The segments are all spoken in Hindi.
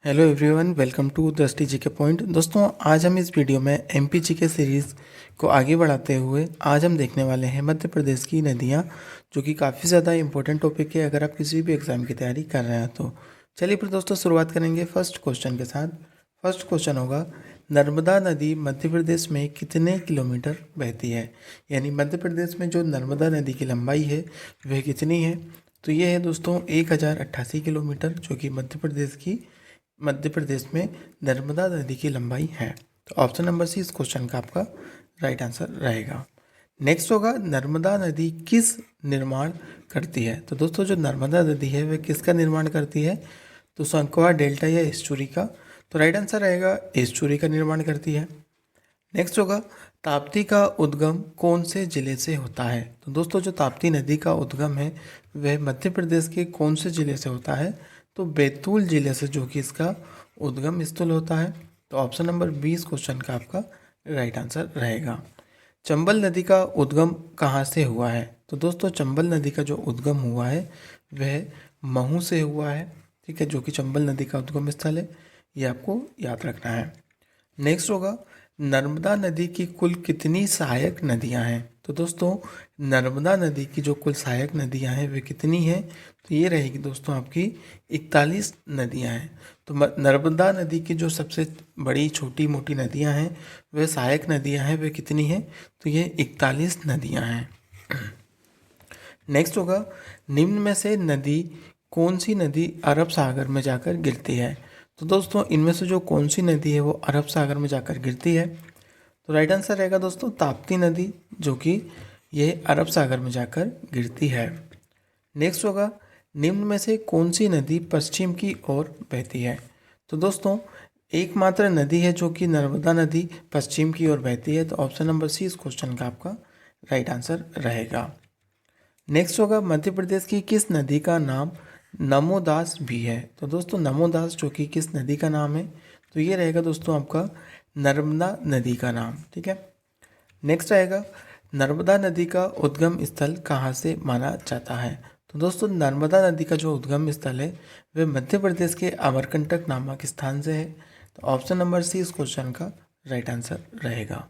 हेलो एवरीवन, वेलकम टू दृष्टि जी के पॉइंट। दोस्तों, आज हम इस वीडियो में एमपी जी के सीरीज़ को आगे बढ़ाते हुए आज हम देखने वाले हैं मध्य प्रदेश की नदियाँ, जो कि काफ़ी ज़्यादा इंपॉर्टेंट टॉपिक है अगर आप किसी भी एग्ज़ाम की तैयारी कर रहे हैं तो। चलिए फिर दोस्तों शुरुआत करेंगे फर्स्ट क्वेश्चन के साथ। फर्स्ट क्वेश्चन होगा, नर्मदा नदी मध्य प्रदेश में कितने किलोमीटर बहती है? यानी मध्य प्रदेश में जो नर्मदा नदी की लंबाई है वह कितनी है? तो ये है दोस्तों 1088 किलोमीटर, जो कि मध्य प्रदेश में नर्मदा नदी की लंबाई है। तो ऑप्शन नंबर सी इस क्वेश्चन का आपका राइट आंसर रहेगा। नेक्स्ट होगा, नर्मदा नदी किस निर्माण करती है? तो दोस्तों, जो नर्मदा नदी है वह किसका निर्माण करती है? तो संकवा, डेल्टा या एस्चुरी का? तो राइट आंसर रहेगा एस्चुरी का निर्माण करती है। नेक्स्ट होगा, ताप्ती का उद्गम कौन से जिले से होता है? तो दोस्तों, जो ताप्ती नदी का उद्गम है वह मध्य प्रदेश के कौन से जिले से होता है? तो बैतूल जिले से, जो कि इसका उद्गम स्थल होता है। तो ऑप्शन नंबर 20 क्वेश्चन का आपका राइट आंसर रहेगा। चंबल नदी का उद्गम कहाँ से हुआ है? तो दोस्तों, चंबल नदी का जो उद्गम हुआ है वह महू से हुआ है। ठीक है, जो कि चंबल नदी का उद्गम स्थल है, ये आपको याद रखना है। नेक्स्ट होगा, नर्मदा नदी की कुल कितनी सहायक नदियां हैं? तो दोस्तों, नर्मदा नदी की जो कुल सहायक नदियां हैं वे कितनी हैं? तो ये रहेगी दोस्तों आपकी 41 नदियां हैं। तो नर्मदा नदी की जो सबसे बड़ी छोटी मोटी नदियां हैं वे सहायक नदियां हैं, वे कितनी हैं? तो ये 41 नदियां हैं। नेक्स्ट होगा, निम्न में से नदी कौन सी नदी अरब सागर में जाकर गिरती है? तो दोस्तों, इनमें से जो कौन सी नदी है वो अरब सागर में जाकर गिरती है? तो राइट आंसर रहेगा दोस्तों ताप्ती नदी, जो कि ये अरब सागर में जाकर गिरती है। नेक्स्ट होगा, निम्न में से कौन सी नदी पश्चिम की ओर बहती है? तो दोस्तों, एकमात्र नदी है जो कि नर्मदा नदी पश्चिम की ओर बहती है। तो ऑप्शन नंबर सी इस क्वेश्चन का आपका राइट आंसर रहेगा। नेक्स्ट होगा, मध्य प्रदेश की किस नदी का नाम नमोदास भी है? तो दोस्तों, नमोदास जो कि किस नदी का नाम है? तो ये रहेगा दोस्तों आपका नर्मदा नदी का नाम। ठीक है। नेक्स्ट आएगा, नर्मदा नदी का उद्गम स्थल कहाँ से माना जाता है? तो दोस्तों, नर्मदा नदी का जो उद्गम स्थल है वह मध्य प्रदेश के अमरकंटक नामक स्थान से है। तो ऑप्शन नंबर सी इस क्वेश्चन का राइट आंसर रहेगा।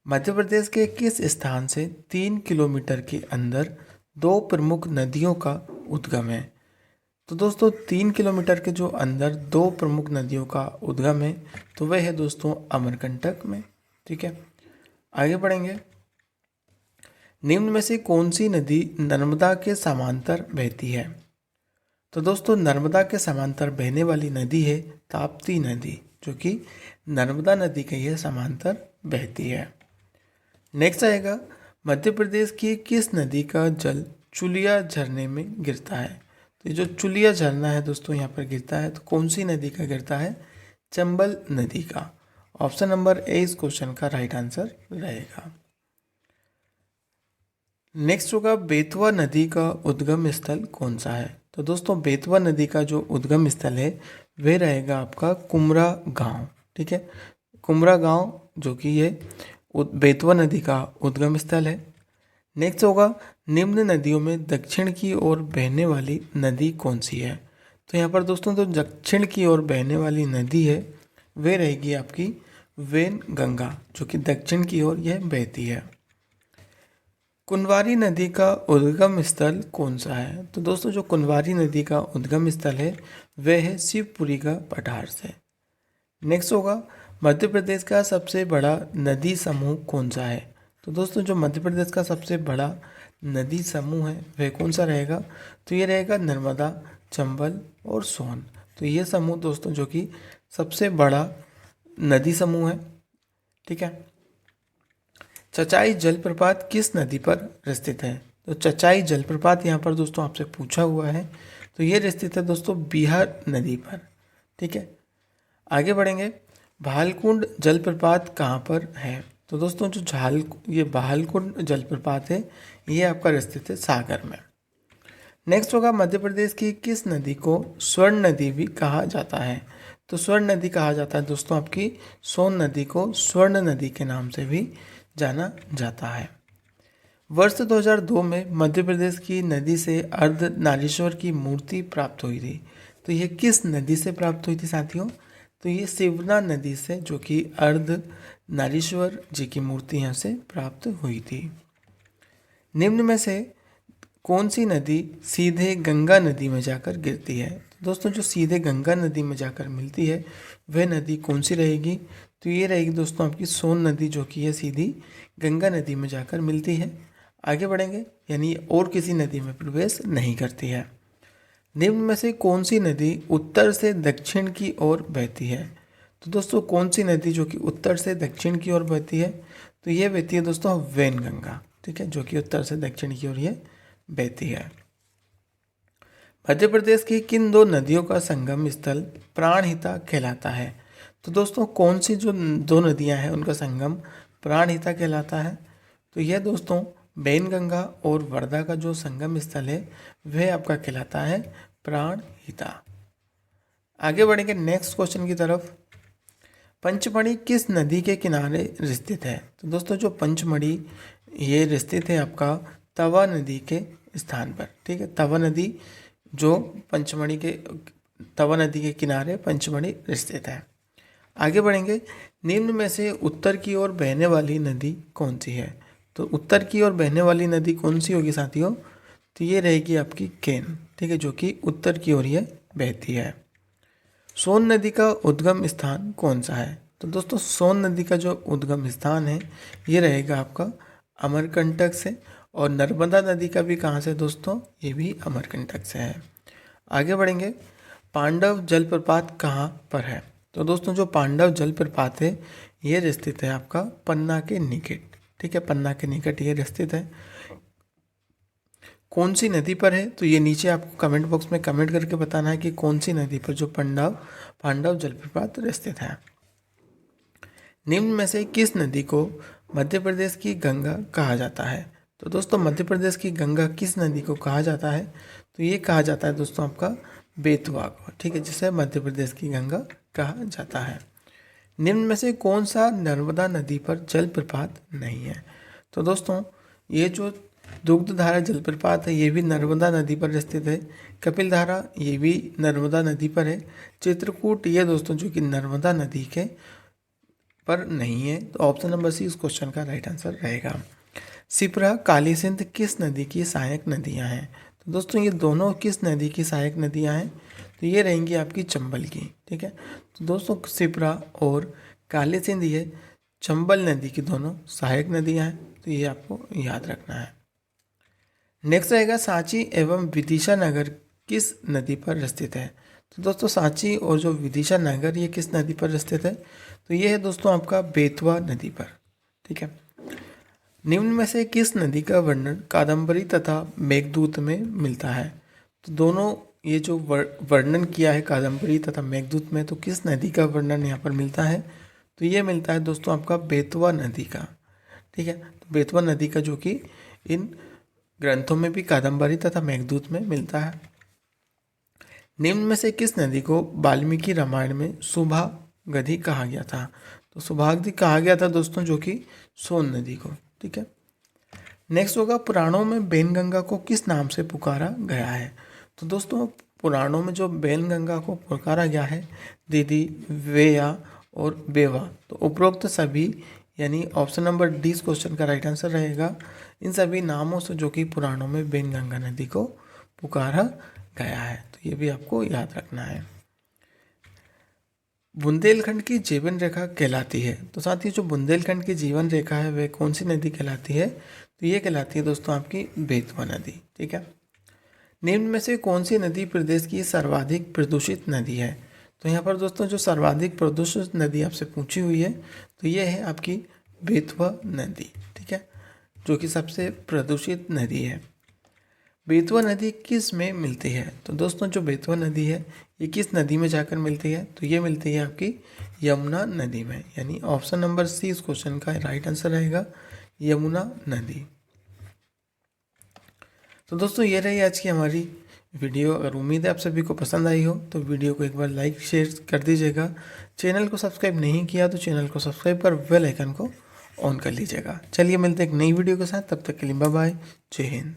मध्य प्रदेश के किस स्थान से 3 किलोमीटर के अंदर दो प्रमुख नदियों का उद्गम है? तो दोस्तों, 3 किलोमीटर के जो अंदर दो प्रमुख नदियों का उद्गम है तो वह है दोस्तों अमरकंटक में। ठीक है, आगे बढ़ेंगे। निम्न में से कौन सी नदी नर्मदा के समांतर बहती है? तो दोस्तों, नर्मदा के समांतर बहने वाली नदी है ताप्ती नदी, जो कि नर्मदा नदी के ये समांतर बहती है। नेक्स्ट आएगा, मध्य प्रदेश की किस नदी का जल चुलिया झरने में गिरता है? तो ये जो चुलिया झरना है दोस्तों यहाँ पर गिरता है, तो कौन सी नदी का गिरता है? चंबल नदी का। ऑप्शन नंबर ए इस क्वेश्चन का राइट आंसर रहेगा। नेक्स्ट होगा, बेतवा नदी का उद्गम स्थल कौन सा है? तो दोस्तों, बेतवा नदी का जो उद्गम स्थल है वह रहेगा आपका कुमरा गांव। ठीक है, कुमरा गांव, जो कि ये बेतवा नदी का उद्गम स्थल है। नेक्स्ट होगा, निम्न नदियों में दक्षिण की ओर बहने वाली नदी कौन सी है? तो यहाँ पर दोस्तों, जो दक्षिण की ओर बहने वाली नदी है वह रहेगी आपकी वेन गंगा, जो कि दक्षिण की ओर यह बहती है। कुंवारी नदी का उद्गम स्थल कौन सा है? तो दोस्तों, जो कुंवारी नदी का उद्गम स्थल है वह है शिवपुरी का पठार से। नेक्स्ट होगा, मध्य प्रदेश का सबसे बड़ा नदी समूह कौन सा है? तो दोस्तों, जो मध्य प्रदेश का सबसे बड़ा नदी समूह है वह कौन सा रहेगा? तो ये रहेगा नर्मदा, चंबल और सोन। तो ये समूह दोस्तों जो कि सबसे बड़ा नदी समूह है। ठीक है। चचाई जलप्रपात किस नदी पर स्थित है? तो चचाई जलप्रपात यहाँ पर दोस्तों आपसे पूछा हुआ है, तो ये स्थित है दोस्तों बिहार नदी पर। ठीक है, आगे बढ़ेंगे। भालकुंड जलप्रपात कहाँ पर है? तो दोस्तों, जो ये भालकुंड जलप्रपात है ये आपका स्थित है सागर में। नेक्स्ट होगा, मध्य प्रदेश की किस नदी को स्वर्ण नदी भी कहा जाता है? तो स्वर्ण नदी कहा जाता है दोस्तों आपकी सोन नदी को स्वर्ण नदी के नाम से भी जाना जाता है। वर्ष 2002 में मध्य प्रदेश की नदी से अर्धनारीश्वर की मूर्ति प्राप्त हुई थी। तो ये किस नदी से प्राप्त हुई थी साथियों? तो ये शिवना नदी से, जो कि अर्ध नारीश्वर जी की मूर्ति यहाँ से प्राप्त हुई थी। निम्न में से कौन सी नदी सीधे गंगा नदी में जाकर गिरती है? तो दोस्तों जो सीधे गंगा नदी में जाकर मिलती है वह नदी कौन सी रहेगी? तो ये रहेगी दोस्तों आपकी सोन नदी, जो कि है सीधी गंगा नदी में जाकर मिलती है। आगे बढ़ेंगे, यानी और किसी नदी में प्रवेश नहीं करती है। निम्न में से कौन सी नदी उत्तर से दक्षिण की ओर बहती है? तो दोस्तों कौन सी नदी जो कि उत्तर से दक्षिण की ओर बहती है? तो ये बहती है दोस्तों वैनगंगा, ठीक है, जो कि उत्तर से दक्षिण की ओर ये बहती है। मध्य प्रदेश की किन दो नदियों का संगम स्थल प्राणहिता कहलाता है? तो दोस्तों कौन सी जो दो नदियां हैं उनका संगम प्राणहिता कहलाता है? तो यह दोस्तों वैनगंगा और वर्धा का जो संगम स्थल है वह आपका कहलाता है प्राणहिता। आगे बढ़ेंगे नेक्स्ट क्वेश्चन की तरफ। पंचमढ़ी किस नदी के किनारे स्थित है? तो दोस्तों जो पंचमढ़ी ये स्थित है आपका तवा नदी के स्थान पर, ठीक है। तवा नदी जो पंचमढ़ी के तवा नदी के किनारे पंचमढ़ी स्थित है। आगे बढ़ेंगे, निम्न में से उत्तर की ओर बहने वाली नदी कौन सी है? तो उत्तर की ओर बहने वाली नदी कौन सी होगी साथियों? तो ये रहेगी आपकी केन, ठीक है, जो कि उत्तर की ओर ये बहती है। सोन नदी का उद्गम स्थान कौन सा है? तो दोस्तों सोन नदी का जो उद्गम स्थान है ये रहेगा आपका अमरकंटक से, और नर्मदा नदी का भी कहाँ से दोस्तों? ये भी अमरकंटक से है। आगे बढ़ेंगे, पांडव जलप्रपात कहाँ पर है? तो दोस्तों जो पांडव जलप्रपात है ये स्थित है आपका पन्ना के निकट, ठीक है, पन्ना के निकट ये स्थित है। कौन सी नदी पर है? तो ये नीचे आपको कमेंट बॉक्स में कमेंट करके बताना है कि कौन सी नदी पर जो पांडव जलप्रपात स्थित है। निम्न में से किस नदी को मध्य प्रदेश की गंगा कहा जाता है? तो दोस्तों मध्य प्रदेश की गंगा किस नदी को कहा जाता है? तो ये कहा जाता है दोस्तों आपका बेतवा को, ठीक है, जिसे मध्य प्रदेश की गंगा कहा जाता है। निम्न में से कौन सा नर्मदा नदी पर जलप्रपात नहीं है? तो दोस्तों ये जो दुग्धधारा जलप्रपात है ये भी नर्मदा नदी पर स्थित है। कपिल धारा ये भी नर्मदा नदी पर है। चित्रकूट ये दोस्तों जो कि नर्मदा नदी के पर नहीं है। तो ऑप्शन नंबर सी इस क्वेश्चन का राइट आंसर रहेगा। सिपरा, काली सिंध किस नदी की सहायक नदियां हैं? तो दोस्तों ये दोनों किस नदी की सहायक नदियां हैं? तो ये रहेंगी आपकी चंबल की, ठीक है। तो दोस्तों सिपरा और काली सिंध ये चंबल नदी की दोनों सहायक नदियां हैं, तो ये आपको याद रखना है। नेक्स्ट रहेगा, सांची एवं विदिशा नगर किस नदी पर स्थित है? तो दोस्तों सांची और जो विदिशा नगर ये किस नदी पर स्थित है? तो ये है दोस्तों आपका बेतवा नदी पर, ठीक है। निम्न में से किस नदी का वर्णन कादम्बरी तथा मेघदूत में मिलता है? तो दोनों ये जो वर्णन किया है कादम्बरी तथा मेघदूत में, तो किस नदी का वर्णन यहाँ पर मिलता है? तो ये मिलता है दोस्तों आपका बेतवा नदी का, ठीक है। तो बेतवा नदी का जो कि इन ग्रंथों में भी कादम्बरी तथा मेघदूत में मिलता है। निम्न में से किस नदी को वाल्मीकि रामायण में सुभागधि कहा गया था? तो सुभागधि कहा गया था दोस्तों जो कि सोन नदी को, ठीक है। नेक्स्ट होगा, पुराणों में वैनगंगा को किस नाम से पुकारा गया है? तो दोस्तों पुराणों में जो वैनगंगा को पुकारा गया है दीदी, वेया और बेवा, तो उपरोक्त सभी यानी ऑप्शन नंबर डी इस क्वेश्चन का राइट आंसर रहेगा। इन सभी नामों से जो कि पुराणों में वैनगंगा नदी को पुकारा गया है, तो ये भी आपको याद रखना है। बुंदेलखंड की जीवन रेखा कहलाती है, तो साथ ही जो बुंदेलखंड की जीवन रेखा है वह कौन सी नदी कहलाती है? तो ये कहलाती है दोस्तों आपकी बेतवा नदी, ठीक है। निम्न में से कौन सी नदी प्रदेश की सर्वाधिक प्रदूषित नदी है? तो यहाँ पर दोस्तों जो सर्वाधिक प्रदूषित नदी आपसे पूछी हुई है तो ये है आपकी बेतवा नदी, ठीक है, जो कि सबसे प्रदूषित नदी है। बेतवा नदी किस में मिलती है? तो दोस्तों जो बेतवा नदी है ये किस नदी में जाकर मिलती है? तो ये मिलती है आपकी यमुना नदी में, यानी ऑप्शन नंबर सी इस क्वेश्चन का राइट आंसर रहेगा, यमुना नदी। तो दोस्तों ये रही आज की हमारी वीडियो। अगर उम्मीद है आप सभी को पसंद आई हो तो वीडियो को एक बार लाइक शेयर कर दीजिएगा। चैनल को सब्सक्राइब नहीं किया तो चैनल को सब्सक्राइब कर बेल आइकन को ऑन कर लीजिएगा। चलिए मिलते हैं एक नई वीडियो के साथ, तब तक के लिए बाय बाय, जय हिंद।